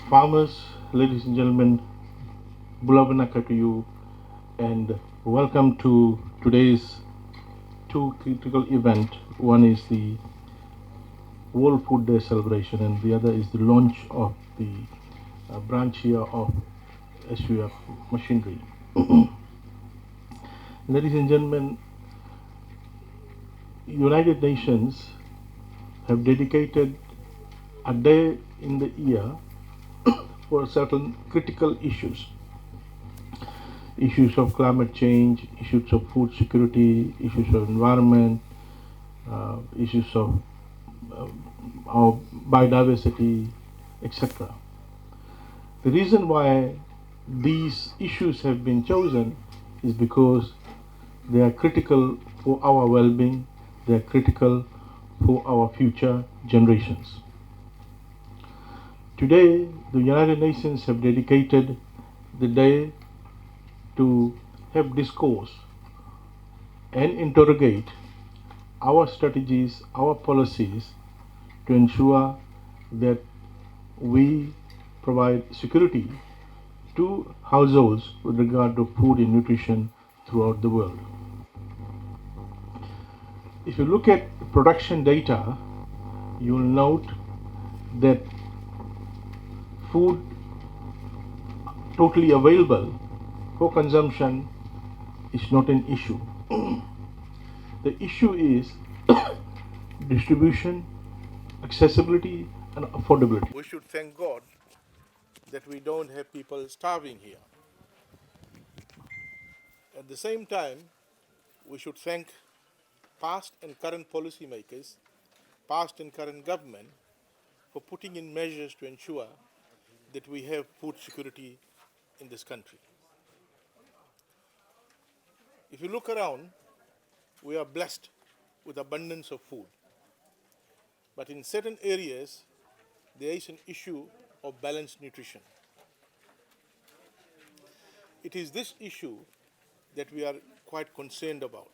Farmers, ladies and gentlemen, Bulavanaka to you, and welcome to today's two critical event. One is the World Food Day celebration, and the other is the launch of the branch here of SUF machinery. Ladies and gentlemen, United Nations have dedicated a day in the year for certain critical issues of climate change, issues of food security, issues of environment, issues of our biodiversity, etc. The reason why these issues have been chosen is because they are critical for our well-being, they are critical for our future generations. Today, the United Nations have dedicated the day to have discourse and interrogate our strategies, our policies to ensure that we provide security to households with regard to food and nutrition throughout the world. If you look at production data, you will note that food totally available for consumption is not an issue. The issue is distribution, accessibility, and affordability. We should thank God that we don't have people starving here. At the same time, we should thank past and current policymakers, past and current government, for putting in measures to ensure that we have food security in this country. If you look around, we are blessed with abundance of food. But in certain areas, there is an issue of balanced nutrition. It is this issue that we are quite concerned about.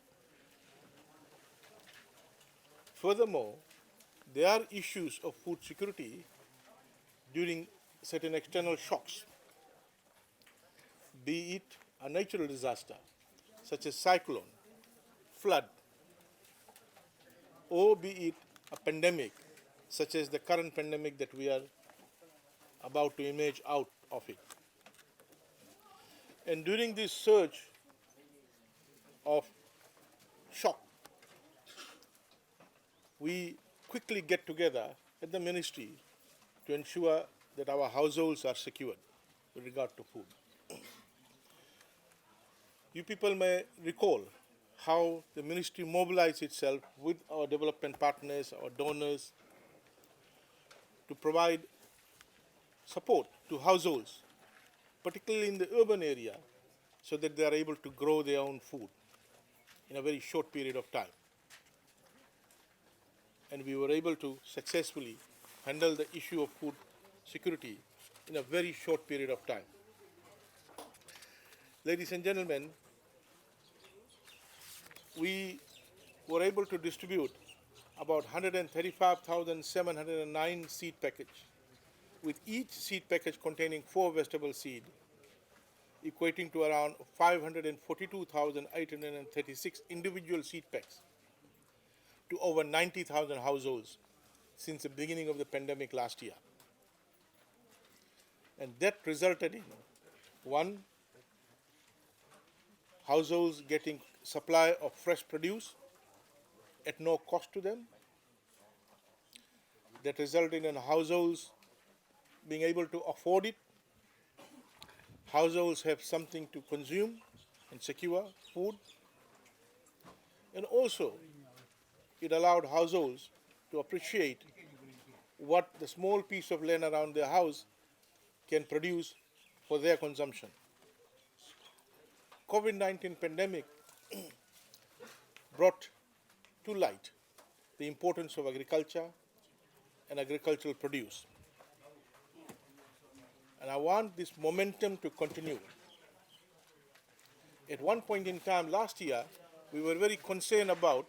Furthermore, there are issues of food security during certain external shocks, be it a natural disaster such as cyclone, flood, or be it a pandemic such as the current pandemic that we are about to emerge out of it. And during this surge of shock, we quickly get together at the ministry to ensure that our households are secured with regard to food. You people may recall how the ministry mobilized itself with our development partners, our donors, to provide support to households, particularly in the urban area, so that they are able to grow their own food in a very short period of time. And we were able to successfully handle the issue of food security in a very short period of time. Ladies and gentlemen, we were able to distribute about 135,709 seed package, with each seed package containing 4 vegetable seed, equating to around 542,836 individual seed packs to over 90,000 households since the beginning of the pandemic last year. And that resulted in, one, households getting supply of fresh produce at no cost to them. That resulted in households being able to afford it. Households have something to consume and secure food. And also, it allowed households to appreciate what the small piece of land around their house can produce for their consumption. COVID-19 pandemic brought to light the importance of agriculture and agricultural produce. And I want this momentum to continue. At one point in time last year, we were very concerned about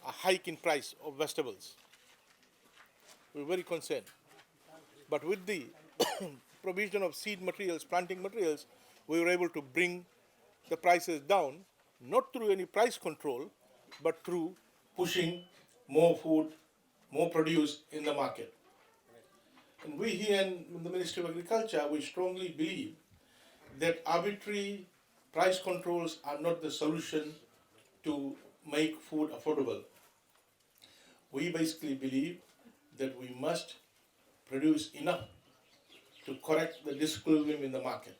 a hike in price of vegetables. We were very concerned. But with the provision of seed materials, planting materials, we were able to bring the prices down, not through any price control, but through pushing more food, more produce in the market. And we here in the Ministry of Agriculture, we strongly believe that arbitrary price controls are not the solution to make food affordable. We basically believe that we must produce enough to correct the disequilibrium in the market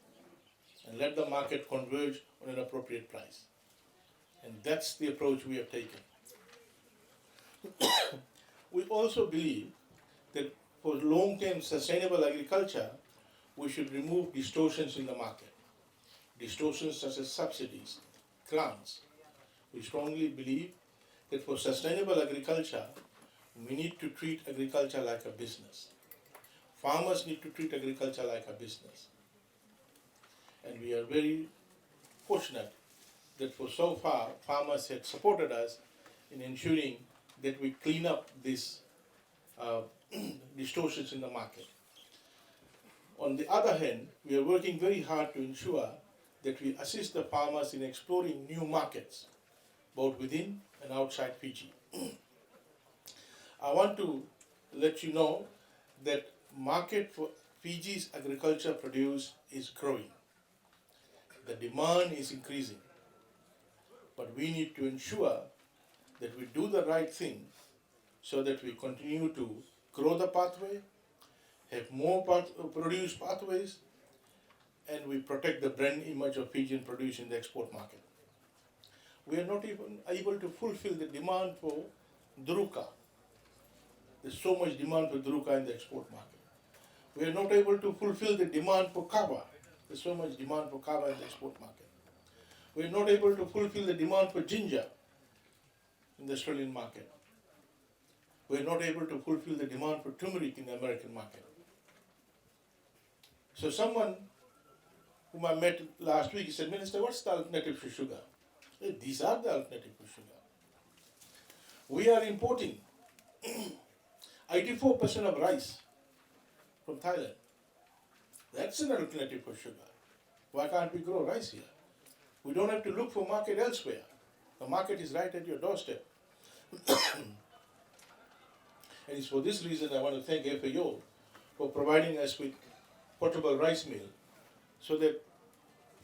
and let the market converge on an appropriate price. And that's the approach we have taken. We also believe that for long-term sustainable agriculture, we should remove distortions in the market. Distortions such as subsidies, grants. We strongly believe that for sustainable agriculture, we need to treat agriculture like a business. Farmers need to treat agriculture like a business. And we are very fortunate that for so far, farmers have supported us in ensuring that we clean up these distortions in the market. On the other hand, we are working very hard to ensure that we assist the farmers in exploring new markets, both within and outside Fiji. I want to let you know that market for Fiji's agriculture produce is growing. The demand is increasing. But we need to ensure that we do the right thing so that we continue to grow the pathway, have more produce pathways, and we protect the brand image of Fijian produce in the export market. We are not even able to fulfill the demand for Druka. There's so much demand for Druka in the export market. We are not able to fulfill the demand for Kava. There's so much demand for Kava in the export market. We are not able to fulfill the demand for ginger in the Australian market. We are not able to fulfill the demand for turmeric in the American market. So someone whom I met last week, he said, Minister, what's the alternative for sugar? I said, these are the alternative for sugar. We are importing 84% of rice from Thailand. That's an alternative for sugar. Why can't we grow rice here? We don't have to look for market elsewhere. The market is right at your doorstep. And it's for this reason I want to thank FAO for providing us with portable rice mill so that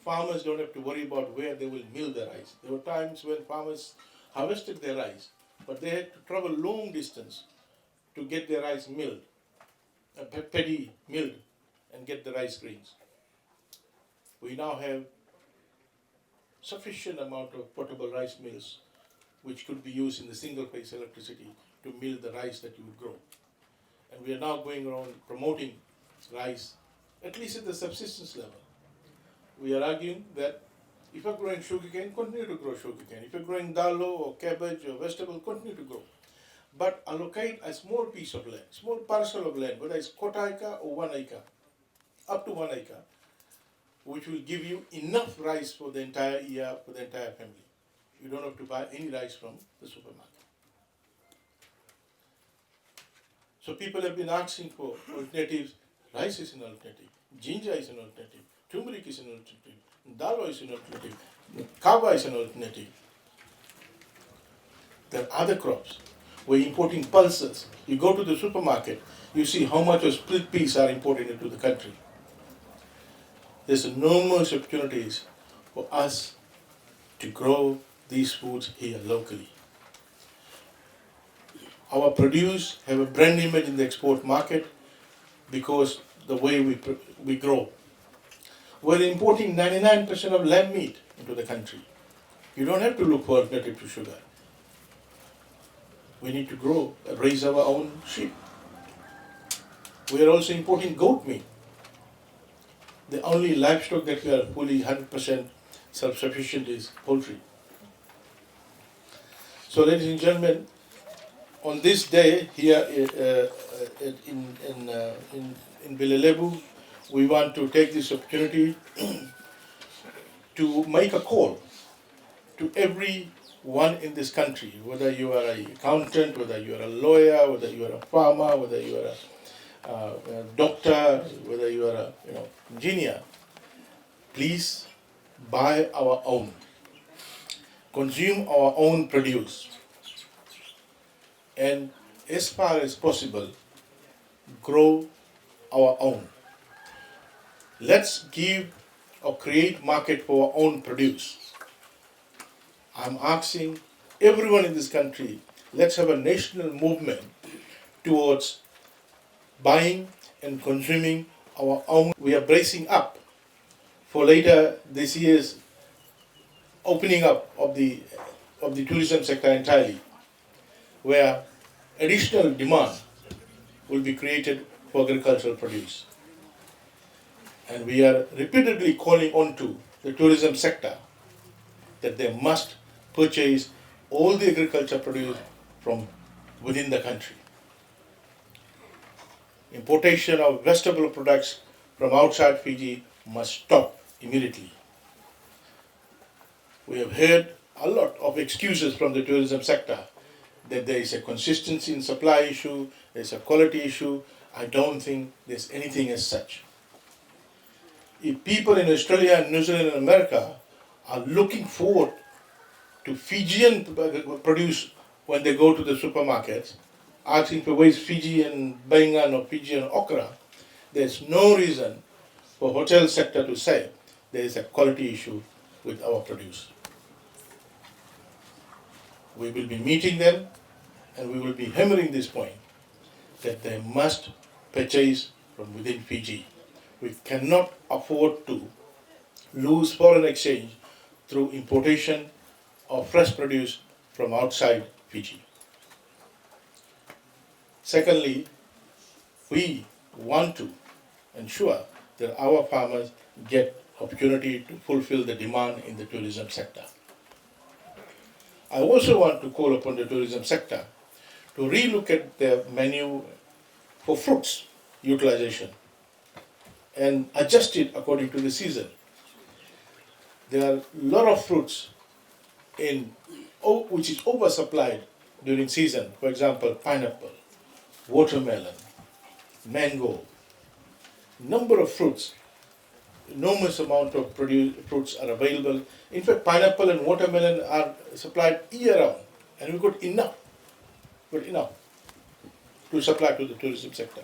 farmers don't have to worry about where they will mill the rice. There were times when farmers harvested their rice, but they had to travel long distance to get their rice milled, paddy milled, and get the rice grains. We now have sufficient amount of portable rice mills which could be used in the single phase electricity to mill the rice that you would grow. And we are now going around promoting rice, at least at the subsistence level. We are arguing that if you're growing sugarcane, continue to grow sugarcane. If you're growing dalo or cabbage or vegetable, continue to grow. But allocate a small piece of land, small parcel of land, whether it's quarter acre or 1 acre, up to 1 acre, which will give you enough rice for the entire year, for the entire family. You don't have to buy any rice from the supermarket. So people have been asking for alternatives. Rice is an alternative, ginger is an alternative, turmeric is an alternative, dalo is an alternative, kava is an alternative. There are other crops. We're importing pulses. You go to the supermarket, you see how much of split peas are imported into the country. There's enormous opportunities for us to grow these foods here locally. Our produce have a brand image in the export market because the way we grow. We're importing 99% of lamb meat into the country. You don't have to look for alternative to sugar. We need to grow, raise our own sheep. We are also importing goat meat. The only livestock that we are fully 100% self-sufficient is poultry. So, ladies and gentlemen, on this day here in Bilelebu, we want to take this opportunity to make a call to everyone in this country, whether you are an accountant, whether you are a lawyer, whether you are a farmer, whether you are a doctor, whether you are a engineer, please buy our own, consume our own produce, and as far as possible, grow our own. Let's give or create market for our own produce. I'm asking everyone in this country, let's have a national movement towards buying and consuming our own. We are bracing up for later this year's opening up of the tourism sector entirely, where additional demand will be created for agricultural produce. And we are repeatedly calling on to the tourism sector that they must purchase all the agriculture produce from within the country. Importation of vegetable products from outside Fiji must stop immediately. We have heard a lot of excuses from the tourism sector that there is a consistency in supply issue, there's a quality issue. I don't think there's anything as such. If people in Australia and New Zealand and America are looking forward to Fijian produce when they go to the supermarkets, asking for where is Fijian baingan or Fijian okra, there's no reason for hotel sector to say there is a quality issue with our produce. We will be meeting them and we will be hammering this point that they must purchase from within Fiji. We cannot afford to lose foreign exchange through importation of fresh produce from outside Fiji. Secondly, we want to ensure that our farmers get opportunity to fulfill the demand in the tourism sector. I also want to call upon the tourism sector to relook at their menu for fruits utilization and adjust it according to the season. There are a lot of fruits which is oversupplied during season. For example, pineapple, watermelon, mango. Number of fruits, enormous amount of fruits are available. In fact, pineapple and watermelon are supplied year round, and we've got enough to supply to the tourism sector.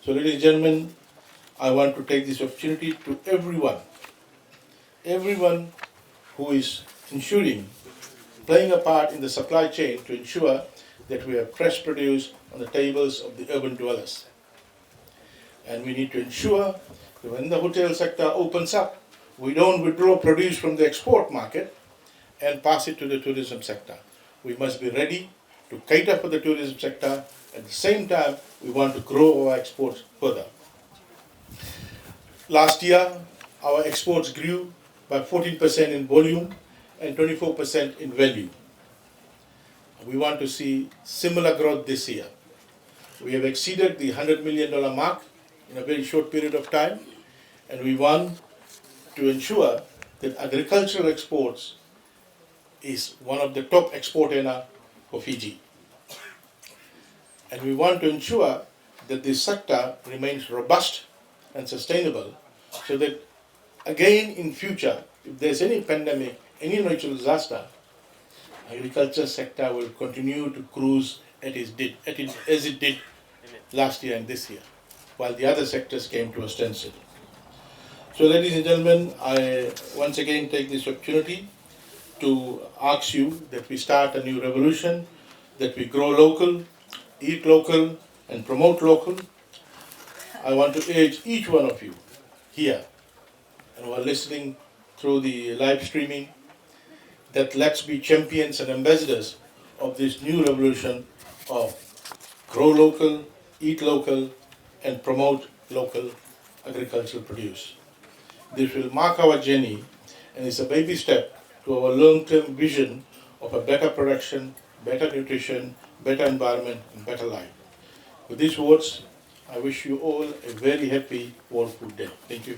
So, ladies and gentlemen, I want to take this opportunity to everyone who is playing a part in the supply chain to ensure that we have fresh produce on the tables of the urban dwellers. And we need to ensure that when the hotel sector opens up, we don't withdraw produce from the export market and pass it to the tourism sector. We must be ready to cater for the tourism sector. At the same time, we want to grow our exports further. Last year, our exports grew by 14% in volume and 24% in value. We want to see similar growth this year. We have exceeded the $100 million mark in a very short period of time, and we want to ensure that agricultural exports is one of the top export earner for Fiji. And we want to ensure that this sector remains robust and sustainable, so that again in future, if there's any pandemic, any natural disaster, agriculture sector will continue to cruise as it did last year and this year, while the other sectors came to a standstill. So, ladies and gentlemen, I once again take this opportunity to ask you that we start a new revolution, that we grow local, eat local, and promote local. I want to urge each one of you here and who are listening through the live streaming that let's be champions and ambassadors of this new revolution of grow local, eat local, and promote local agricultural produce. This will mark our journey and is a baby step to our long-term vision of a better production, better nutrition, better environment, and better life. With these words, I wish you all a very happy World Food Day. Thank you.